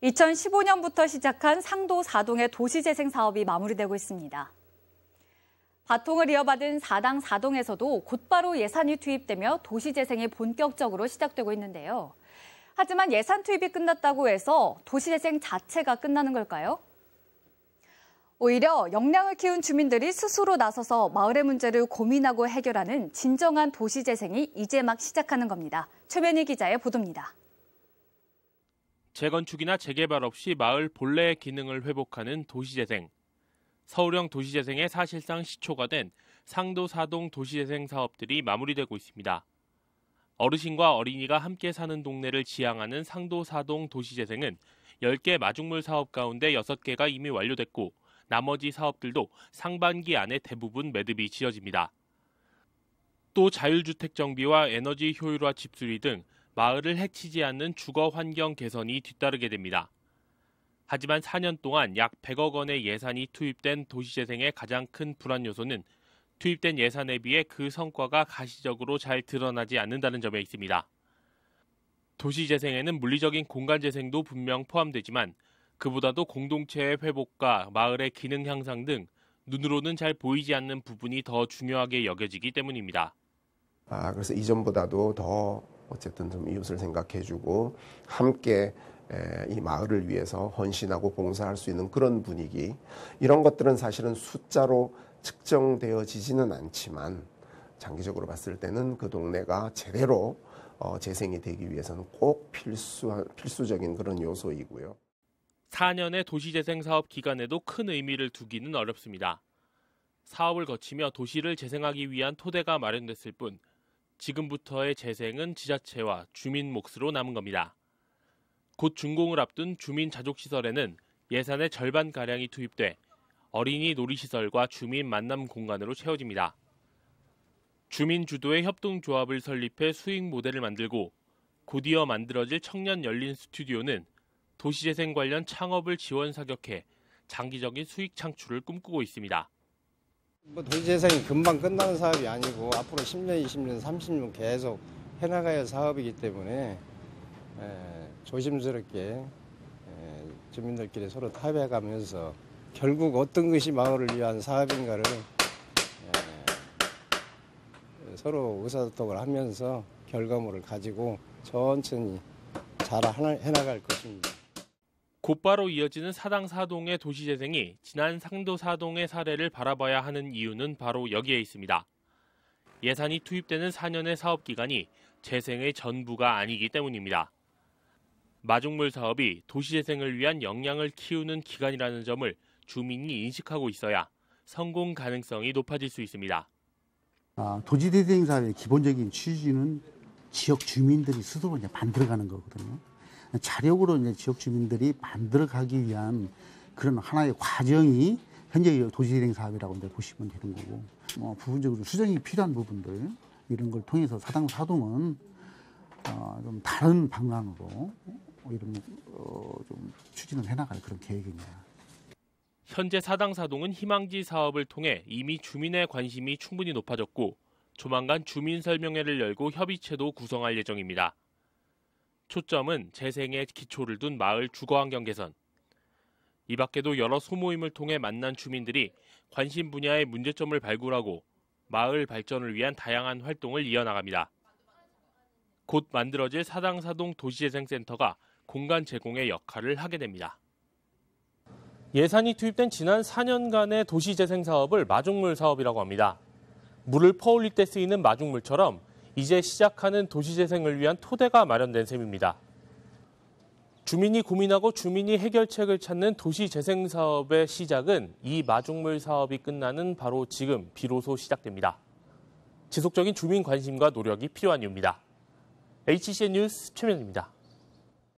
2015년부터 시작한 상도 4동의 도시재생 사업이 마무리되고 있습니다. 바통을 이어받은 4당 4동에서도 곧바로 예산이 투입되며 도시재생이 본격적으로 시작되고 있는데요. 하지만 예산 투입이 끝났다고 해서 도시재생 자체가 끝나는 걸까요? 오히려 역량을 키운 주민들이 스스로 나서서 마을의 문제를 고민하고 해결하는 진정한 도시재생이 이제 막 시작하는 겁니다. 최면희 기자의 보도입니다. 재건축이나 재개발 없이 마을 본래의 기능을 회복하는 도시재생. 서울형 도시재생의 사실상 시초가 된 상도 4동 도시재생 사업들이 마무리되고 있습니다. 어르신과 어린이가 함께 사는 동네를 지향하는 상도 4동 도시재생은 10개 마중물 사업 가운데 6개가 이미 완료됐고 나머지 사업들도 상반기 안에 대부분 매듭이 지어집니다. 또 자율주택 정비와 에너지 효율화 집수리 등 마을을 해치지 않는 주거 환경 개선이 뒤따르게 됩니다. 하지만 4년 동안 약 100억 원의 예산이 투입된 도시재생의 가장 큰 불안 요소는 투입된 예산에 비해 그 성과가 가시적으로 잘 드러나지 않는다는 점에 있습니다. 도시재생에는 물리적인 공간재생도 분명 포함되지만 그보다도 공동체의 회복과 마을의 기능 향상 등 눈으로는 잘 보이지 않는 부분이 더 중요하게 여겨지기 때문입니다. 그래서 이전보다도 더 어쨌든 좀 이웃을 생각해주고 함께 이 마을을 위해서 헌신하고 봉사할 수 있는 그런 분위기, 이런 것들은 사실은 숫자로 측정되어지지는 않지만 장기적으로 봤을 때는 그 동네가 제대로 재생이 되기 위해서는 꼭 필수적인 그런 요소이고요. 4년의 도시재생 사업 기간에도 큰 의미를 두기는 어렵습니다. 사업을 거치며 도시를 재생하기 위한 토대가 마련됐을 뿐 지금부터의 재생은 지자체와 주민 몫으로 남은 겁니다. 곧 준공을 앞둔 주민자족시설에는 예산의 절반가량이 투입돼 어린이 놀이시설과 주민 만남 공간으로 채워집니다. 주민 주도의 협동조합을 설립해 수익 모델을 만들고 곧이어 만들어질 청년 열린 스튜디오는 도시재생 관련 창업을 지원 사격해 장기적인 수익 창출을 꿈꾸고 있습니다. 도시재생이 금방 끝나는 사업이 아니고 앞으로 10년, 20년, 30년 계속 해나가야 할 사업이기 때문에 조심스럽게 주민들끼리 서로 타협해가면서 결국 어떤 것이 마을을 위한 사업인가를 서로 의사소통을 하면서 결과물을 가지고 천천히 잘 해나갈 것입니다. 곧바로 이어지는 4당 4동의 도시재생이 지난 상도 4동의 사례를 바라봐야 하는 이유는 바로 여기에 있습니다. 예산이 투입되는 4년의 사업 기간이 재생의 전부가 아니기 때문입니다. 마중물 사업이 도시재생을 위한 역량을 키우는 기간이라는 점을 주민이 인식하고 있어야 성공 가능성이 높아질 수 있습니다. 도시재생 사업의 기본적인 취지는 지역 주민들이 스스로 이제 만들어가는 거거든요. 자력으로 이제 지역 주민들이 만들어가기 위한 그런 하나의 과정이 현재 도시재생 사업이라고 이제 보시면 되는 거고, 부분적으로 수정이 필요한 부분들 이런 걸 통해서 4당 4동은 좀 다른 방향으로 이런 좀 추진을 해나갈 그런 계획입니다. 현재 4당 4동은 희망지 사업을 통해 이미 주민의 관심이 충분히 높아졌고 조만간 주민 설명회를 열고 협의체도 구성할 예정입니다. 초점은 재생에 기초를 둔 마을 주거환경 개선. 이 밖에도 여러 소모임을 통해 만난 주민들이 관심 분야의 문제점을 발굴하고 마을 발전을 위한 다양한 활동을 이어나갑니다. 곧 만들어질 4당 4동 도시재생센터가 공간 제공의 역할을 하게 됩니다. 예산이 투입된 지난 4년간의 도시재생 사업을 마중물 사업이라고 합니다. 물을 퍼올릴 때 쓰이는 마중물처럼 이제 시작하는 도시재생을 위한 토대가 마련된 셈입니다. 주민이 고민하고 주민이 해결책을 찾는 도시재생 사업의 시작은 이 마중물 사업이 끝나는 바로 지금 비로소 시작됩니다. 지속적인 주민 관심과 노력이 필요한 이유입니다. HCN 뉴스 최면입니다.